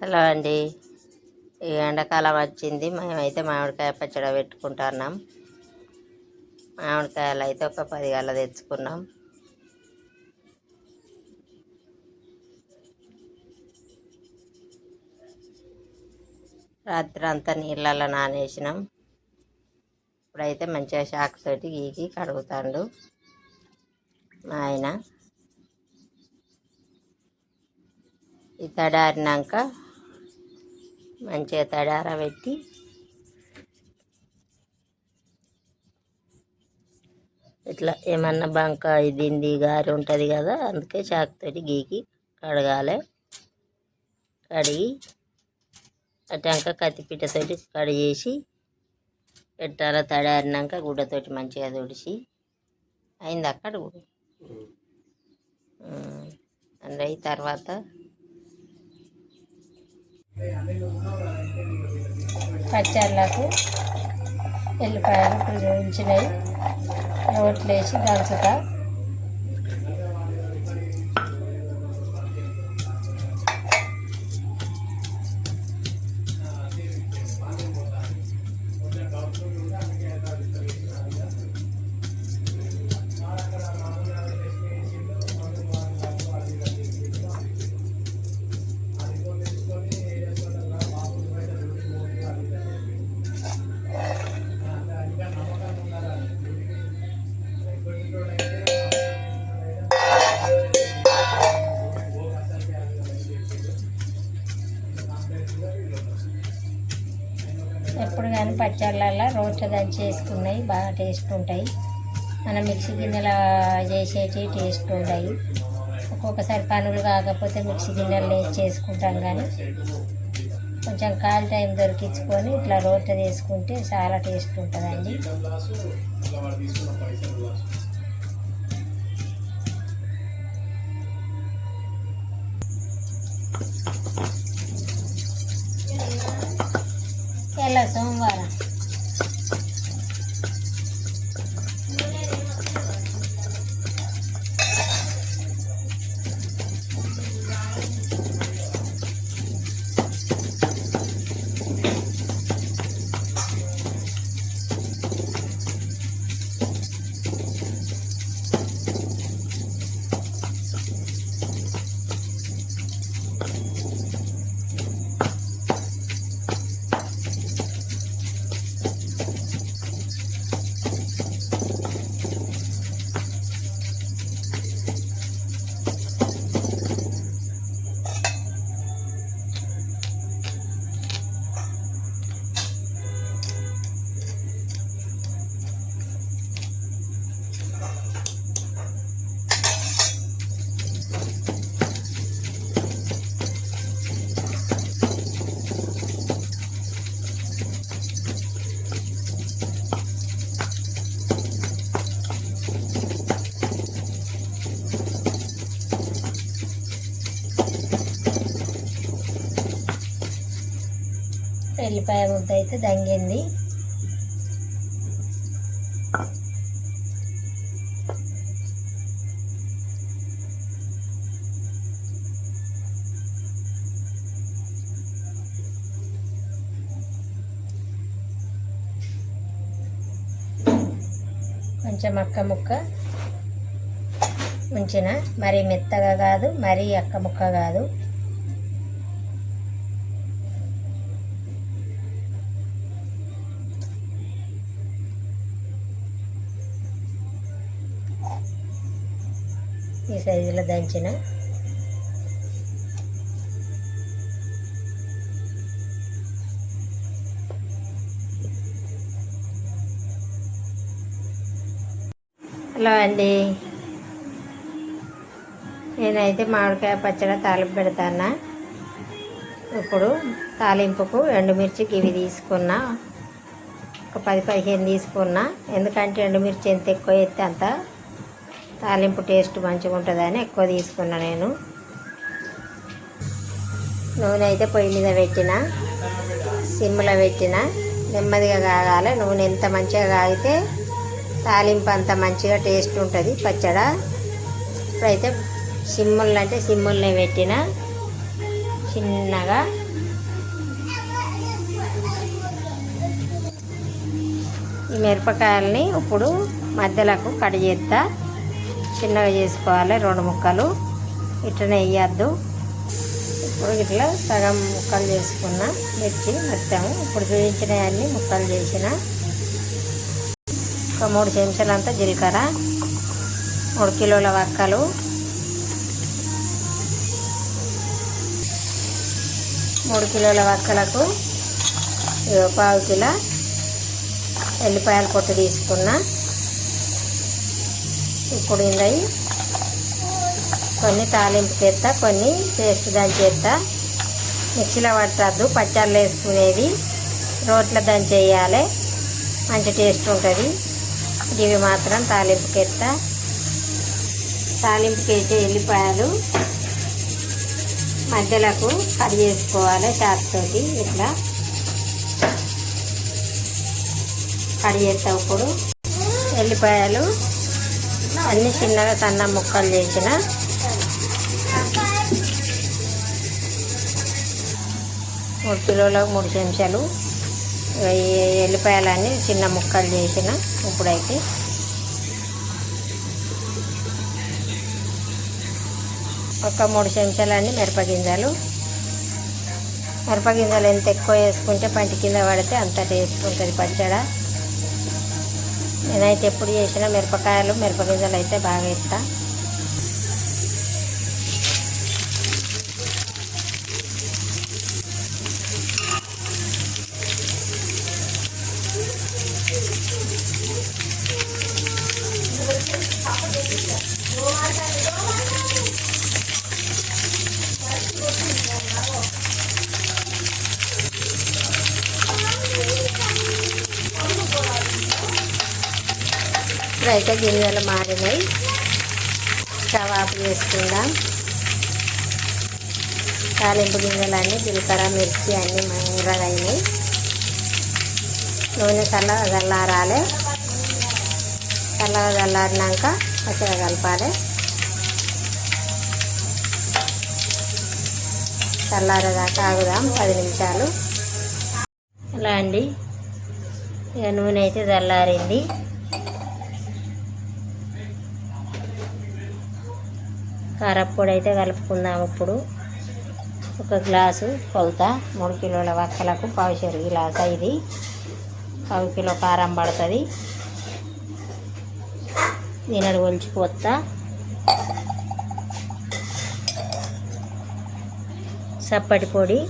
Hello అండి. ఈ ఎండాకాలం వచ్చింది. మేమైతే మామిడికాయ పచ్చడి పెట్టుకుంటున్నాం. మామిడికాయలు అయితే ఒక 10 గల్ల తెచ్చుకున్నాం. రాత్రి అంతా నీళ్ళల్లో నానేసినాం. ఇప్పుడైతే మంచిగా చాకుతోటి గీకి కడుగుతాడు మా ఆయన. ఈ తడారినాక మంచిగా తడారబెట్టి ఇట్లా ఏమన్నా బంక దిండి గారి ఉంటుంది కదా, అందుకే చాకుతోటి గీకి కడగాలి. కడిగి అటాక కత్తిపీటతోటి కడిగేసి పెట్టాలి. తడారినాక గుడ్డతోటి మంచిగా తుడిచి అయింది అక్కడ అయి తర్వాత పచ్చళ్ళకు ఎల్లిపాయలు ఇప్పుడు చూపించినాయి రోట్లు వేసి దంచుతా. ఎప్పుడు కానీ పచ్చళ్ళల్లో రోట్లో దంచి చేసుకున్నాయి బాగా టేస్ట్ ఉంటాయి. మనం మిక్సీ గిన్నెలో చేసేటి టేస్ట్ ఉంటాయి. ఒక్కొక్కసారి పనులు కాకపోతే మిక్సీ గిన్నెలో వేసి చేసుకుంటాం, కానీ కొంచెం ఖాళీ టైం దొరికించుకొని ఇట్లా రోట్లో చేసుకుంటే చాలా టేస్ట్ ఉంటుందండి. ఎలా సోమవారం ఎల్లిపాయ ముద్ద అయితే దంగింది. కొంచెం అక్క ముక్క ఉంచిన, మరీ మెత్తగా కాదు మరీ అక్క ముక్క కాదు. ఈ సైజులో దంచిన హలో అండి. నేనైతే మామిడికాయ పచ్చడి తాలింపు పెడతాను. ఇప్పుడు తాలింపుకు ఎండుమిర్చి ఇవి తీసుకున్నా, ఒక 10-15 తీసుకున్నా. ఎందుకంటే ఎండుమిర్చి ఎంత ఎక్కువ వేస్తే అంత తాలింపు టేస్ట్ మంచిగా ఉంటుందని ఎక్కువ తీసుకున్నా. నేను నూనె అయితే పొయ్యి మీద పెట్టిన, సిమ్లో పెట్టిన, నెమ్మదిగా కాగాలి. నూనె ఎంత మంచిగా కాగితే తాలింపు అంత మంచిగా టేస్ట్ ఉంటుంది పచ్చడి. ఇప్పుడైతే సిమ్ములు అంటే సిమ్ములనే పెట్టిన, చిన్నగా ఈ మిరపకాయలని ఇప్పుడు మధ్యలకు కట్ చేస్తా. చిన్నగా చేసుకోవాలి 2 ముక్కలు. ఇట్లనే వేయద్దు. ఇప్పుడు ఇట్లా సగం ముక్కలు చేసుకున్న మిర్చి మొత్తం ఇప్పుడు చూపించినవన్నీ ముక్కలు చేసిన. ఒక 3 చెంచాలంతా జీలకర్ర, 3 కిలోల వక్కలు, 3 కిలోల వక్కలకు 1/4 కిలో ఎల్లిపాయల పొట్టు తీసుకున్న. ఇప్పుడు ఇందయి కొన్ని తాలింపు చేస్తా, కొన్ని పేస్ట్ దంచేస్తా. మిక్సీలో పట్టద్దు, పచ్చళ్ళు వేసుకునేది రోట్లో దంచేయాలి, మంచి టేస్ట్ ఉంటుంది. ఇవి మాత్రం తాలింపుకి ఎత్తా. తాలింపుకి వేసే ఎల్లిపాయలు మధ్యలకు కట్ చేసుకోవాలి చాకుతోటి. ఇట్లా కట్ చేస్తా. ఇప్పుడు ఎల్లిపాయలు అన్నీ చిన్నగా సన్న ముక్కలు చేసిన. 3 కిలోలకు 3 చెంచాలు ఎల్లిపాయలన్నీ చిన్న ముక్కలు చేసిన. ఇప్పుడైతే ఒక 3 చెంచాలన్నీ మిరపగింజలు. మిరపగింజలు ఎంత ఎక్కువ వేసుకుంటే పంటి కింద పడితే అంత టేస్ట్ ఉంటుంది పచ్చడి. నేనైతే ఎప్పుడు చేసిన మిరపగింజలు అయితే బాగా వేస్తా. ఇప్పుడైతే గింజలు మారినాయి. స్టవ్ ఆఫ్ చేసుకుందాం. తాలింపు గింజలన్నీ జీలకర్ర మిర్చి అన్నీ ఎర్రగా అయినాయి. నూనె చల్లారాలి. చల్లారినాక పచ్చగా కలపాలి. చల్లారేదాకా ఆగుదాం 10 నిమిషాలు. ఇలా అండి, ఇక నూనె అయితే చల్లారింది. కారప్పొడి అయితే కలుపుకుందాం. ఇప్పుడు 1 గ్లాసు కొలత 3 కిలోల వక్కలకు 1/2 గ్లాసు. ఇది 1/2 కిలో కారం పడుతుంది. దీనిని ఒలిచిపోతా. సప్పటి పొడి,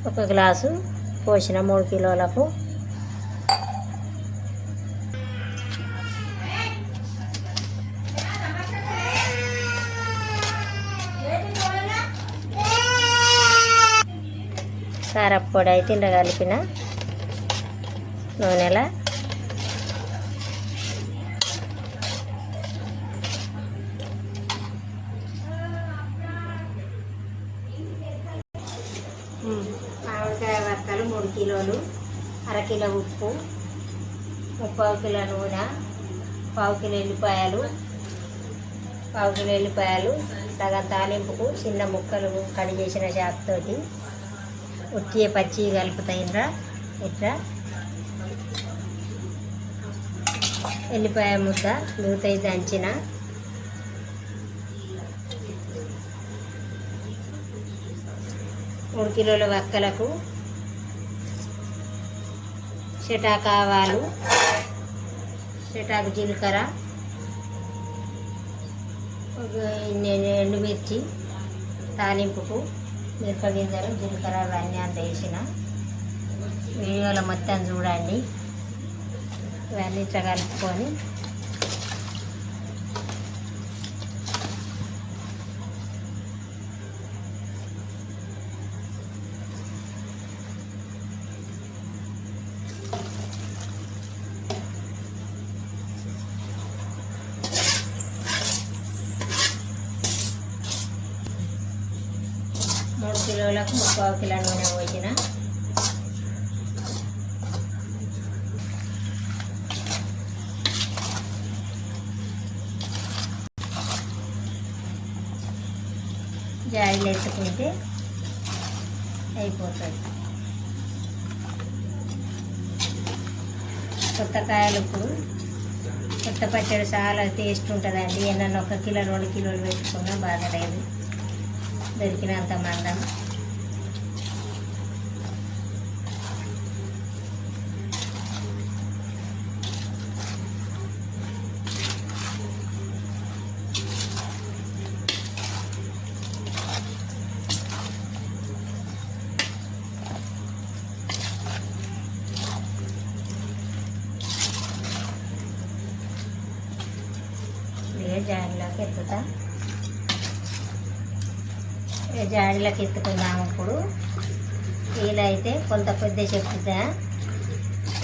ఒక గ్లాసు పోసిన 3 కిలోలకు. కారప్పొడి అయితే ఇంత కలిపిన నూనెల. మామిడికాయ వక్కలు 3 కిలోలు, 1/2 కిలో ఉప్పు, 1/4 కిలో నూనె, 1/4 కిలో ఎల్లిపాయలు, 1/4 కిలో ఎల్లిపాయలు, సగం తాలింపుకు చిన్న ముక్కలు కట్ చేసిన చాకుతోటి ఉట్టి పచ్చి కలుపుతాయిరా. ఇట్లా ఎల్లిపాయ ముద్ద మిగతాయి దంచిన. మూడు కిలోల వక్కలకు చెటాకు ఆవాలు, చెటాకు జీలకర్ర, ఎండుమిర్చి, తాలింపుకు మిరపగింజలు, జీలకర్ర అవన్నీ అంత వేసిన. వీడియోలో మొత్తం చూడండి. ఇవన్నీ ఇట్లా కలుపుకొని 3 కిలోలకు 3/4 కిలో నూనె పోసిన. జాయిలు ఎత్తుకుంటే అయిపోతుంది. కొత్త కాయలు ఇప్పుడు కొత్త పచ్చడి చాలా టేస్ట్ ఉంటుందండి. ఏమన్నా 1 కిలో 2 కిలోలు పెట్టుకున్నా బాగలేదు, దొరికినంత మందం. జాడీలోకి ఎత్తుతా. జాడీలోకి ఎత్తుకుందాము. ఇప్పుడు వీలైతే కొంత కొద్ది చెప్తా.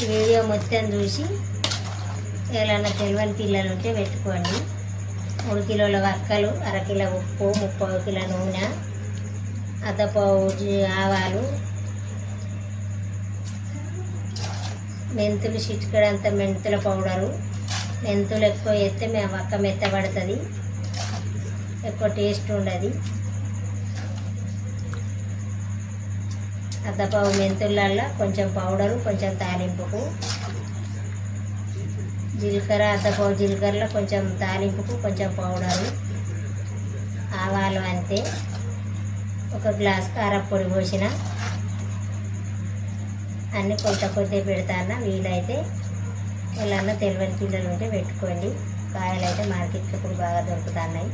ఈ వీడియో మొత్తం చూసి ఏమైనా తెలియని పిల్లలు ఉంటే పెట్టుకోండి. 3 కిలోల వక్కలు, 1/2 కిలో ఉప్పు, 3/4 కిలో నూనె, 1/2 పావు ఆవాలు, మెంతులు చిటికెడంత మెంతుల పౌడరు. మెంతులు ఎక్కువ వేస్తే మేము వక్క మెత్తబడుతుంది, ఎక్కువ టేస్ట్ ఉండదు. 1/2 పావు మెంతులల్లో కొంచెం పౌడరు, కొంచెం తాలింపుకు. జీలకర్ర 1/2 పావు జీలకర్రలో కొంచెం తాలింపుకు కొంచెం పౌడరు. ఆవాలు అంతే. 1 గ్లాస్ కారప్పొడి పోసిన. అన్నీ కొంచెం కొద్దిగా పెడతాను. వీలైతే ఇలా తెలియని పిల్లలు ఉంటే పెట్టుకోండి. కాయలు అయితే మార్కెట్లో ఇప్పుడు బాగా దొరుకుతున్నాయి.